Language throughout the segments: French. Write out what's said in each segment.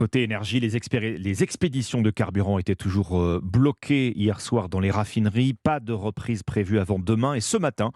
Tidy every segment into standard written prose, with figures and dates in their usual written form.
Côté énergie, les expéditions de carburant étaient toujours bloquées hier soir dans les raffineries. Pas de reprise prévue avant demain. Et ce matin,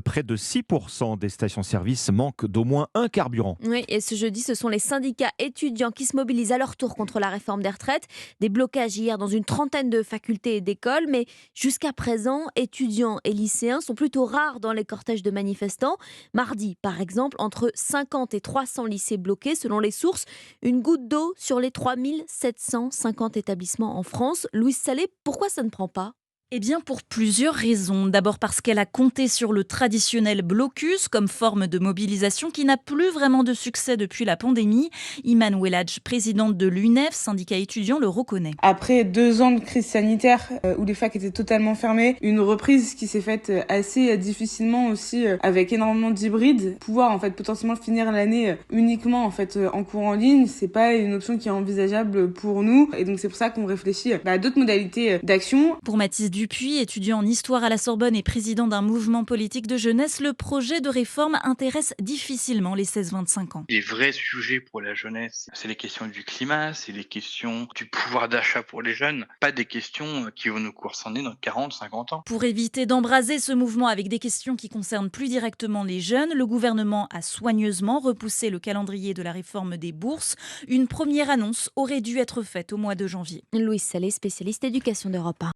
près de 6% des stations-service manquent d'au moins un carburant. Oui, et ce jeudi, ce sont les syndicats étudiants qui se mobilisent à leur tour contre la réforme des retraites. Des blocages hier dans une trentaine de facultés et d'écoles, mais jusqu'à présent, étudiants et lycéens sont plutôt rares dans les cortèges de manifestants. Mardi, par exemple, entre 50 et 300 lycées bloqués selon les sources, une goutte d'eau sur les 3750 établissements en France. Louise Salé, pourquoi ça ne prend pas? Eh bien, pour plusieurs raisons. D'abord parce qu'elle a compté sur le traditionnel blocus comme forme de mobilisation qui n'a plus vraiment de succès depuis la pandémie. Iman Welladj, présidente de l'UNEF, syndicat étudiant, le reconnaît. Après 2 ans de crise sanitaire où les facs étaient totalement fermées, une reprise qui s'est faite assez difficilement aussi avec énormément d'hybrides. Pouvoir en fait potentiellement finir l'année uniquement en fait en cours en ligne, c'est pas une option qui est envisageable pour nous. Et donc c'est pour ça qu'on réfléchit à d'autres modalités d'action. Pour Mathis Dupuis, étudiant en histoire à la Sorbonne et président d'un mouvement politique de jeunesse, le projet de réforme intéresse difficilement les 16-25 ans. Les vrais sujets pour la jeunesse, c'est les questions du climat, c'est les questions du pouvoir d'achat pour les jeunes, pas des questions qui vont nous concerner dans 40, 50 ans. Pour éviter d'embraser ce mouvement avec des questions qui concernent plus directement les jeunes, le gouvernement a soigneusement repoussé le calendrier de la réforme des bourses. Une première annonce aurait dû être faite au mois de janvier. Louise Salé, spécialiste éducation d'Europe 1.